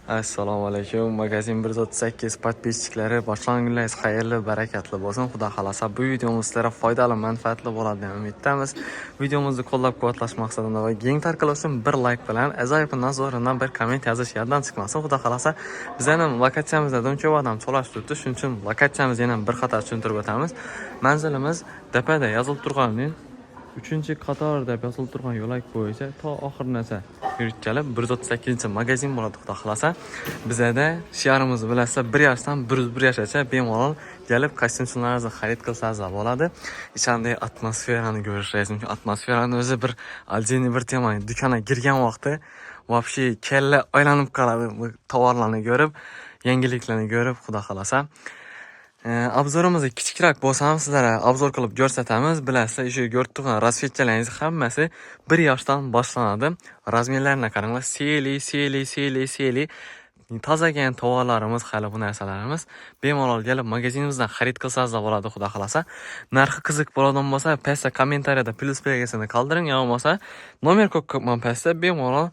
Assalomu alaykum. Magazin 138 podpischiklari, boshlaringiz xayrli, barakatli bo'lsin. Xudo xolasa bu videomiz sizlarga foydali, manfaatli bo'ladi deb umiddamiz. Videomizni qo'llab-quvvatlash maqsadida va keng tarqalish uchun bir like bilan, ajoyib nazoridan bir komment yozish yoddan chiqmasin. Xudo xolasa bizning lokatsiyamizda duncha odam cho'lash turibdi. Shuning uchun lokatsiyamizni yana bir qator tushuntirib o'tamiz. Manzilimiz tepada yozilib turganining 3-qator deb yozilib turgan yo'lak bo'yicha to oxirigacha yurib kelib 138-magazin bo'ladi xudo xolasa. Bizada shiarimiz bilasizlar 1 yoshdan 101 yoshgacha bemalol kelib kostyumlaringizni xarid qilsangiz bo'ladi. Ichandagi atmosferani ko'rishingiz mumkin. Atmosferani o'zi bir aljeniy bir tema. Do'konga kirgan vaqti вообще kella aylanib qoladi bu tovarlarni ko'rib, yangiliklarni ko'rib xudo xolasa. Obzorimizni kichikroq bo'lsa ham sizlarga obzor qilib ko'rsatamiz. Bilasizlar, shu ko'rib turgan rasvetchalarning hammasi 1 yoshdan boshlanadi. Razmerlarini qaranglar, seli. Tozagan tovarlarimiz, hali bu narsalarimiz bemalol kelib magazinimizdan xarid qilsangiz bo'ladi, xudo xolasa. Narxi qiziq bo'ladigan bo'lsa, pastda kommentariyada plus belgisini qoldiring, yo bo'lmasa nomer qo'yib pastda bemalol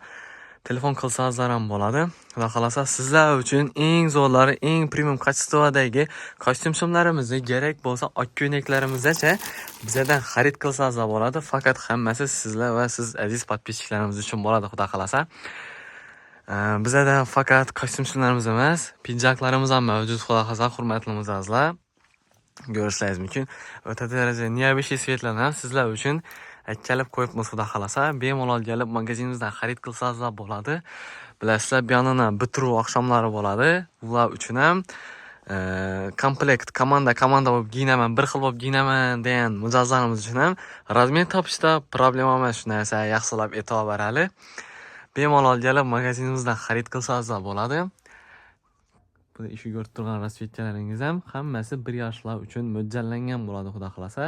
telefon qilsangizlar ham bo'ladi. Xudo xolasa sizlar uchun eng zo'rlari, eng premium kачестводagi kostyumlarimizni kerak bo'lsa, oq ko'ynaklarimizgacha bizdan xarid qilsangizlar bo'ladi. Faqat hammasi sizlar va siz aziz podpischiklaringiz uchun bo'ladi, xudo xolasa. Bizda faqat kostyumlarimiz emas, pidjaklarimiz ham mavjud, xudo xolasa, hurmatli mijozlar. Ko'rishingiz mumkin. O'ta darajada neobычный svetlarni ham sizlar uchun aytkalib qo'yibmiz, xudo xolasa. Bemalol kelib magazinimizdan xarid qilsangizlar bo'ladi. Bilasizlar, bu yana bitiruv oqshomlari bo'ladi. Ular uchun ham komplekt komanda bo'lib giyinaman, bir xil bo'lib giyinaman degan mijozlarimiz uchun ham razmer topishda problema emas, shu narsa yaxshilab e'tibor berali. Bemalol kelib magazinimizdan xarid qilsangizlar bo'ladi. Bu ishi ko'rib turgan rasvetchalaringiz ham hammasi 1 yoshlar uchun mo'ljallangan bo'ladi, xudo xolasa.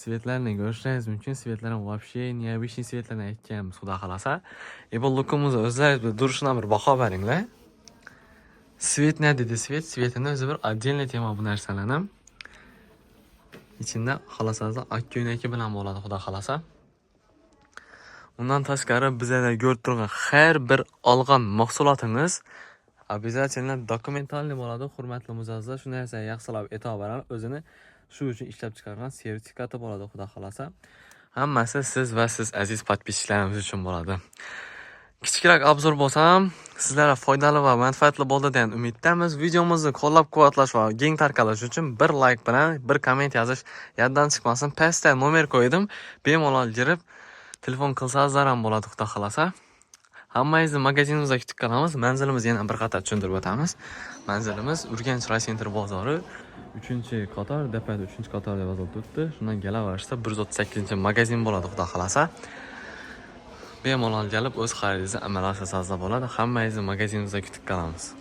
Svetlarni ko'rishingiz mumkin. Svetlar ham вообще необычный svetlarni aytganmiz, xudo xolasa. Bu lookimizni o'zlaringiz durishidan bir baho beringlar. Svet ne dedi svet? Svetini o'zi bir отдельный tema bu narsalarni. İçinde xolasangiz oq ko'ynagi bilan bo'ladi, xudo xolasa. Undan tashqari bizda ko'rib turgan har bir olgan mahsulotingiz обязательно dokumentalniy bo'ladi, hurmatli mijozlar. Shu narsaga yaxshilab e'tibor berib, o'zini shu uchun ishlab chiqargan sertifikati bo'ladi, xudo xolasa. Hammasi siz va siz aziz podpischilarimiz uchun bo'ladi. Kichikroq obzor bo'lsam, sizlarga foydali va manfaatli bo'ldi degan umiddamiz. Videomizni qo'llab-quvvatlash va keng tarqalish uchun bir like bilan bir komment yozish yoddan chiqmasin. Pastda nomer qo'ydim. Bemalol kirib telefon qilsangizlar ham bo'ladi, xudo xolasa. Hammangizni magazinimizda kutib qolamiz. Manzilimizni yana bir qator tushuntirib o'tamiz. Manzilimiz Urganch Raycenter bozori 3-qator, depada 3-qator deb yozilib turibdi. Shundan kelaversa 138-magazin bo'ladi, xudo xolasa. Bemalol kelib o'z xaridingizni amalga oshirsangiz bo'ladi. Hammangizni magazinimizda kutib qolamiz.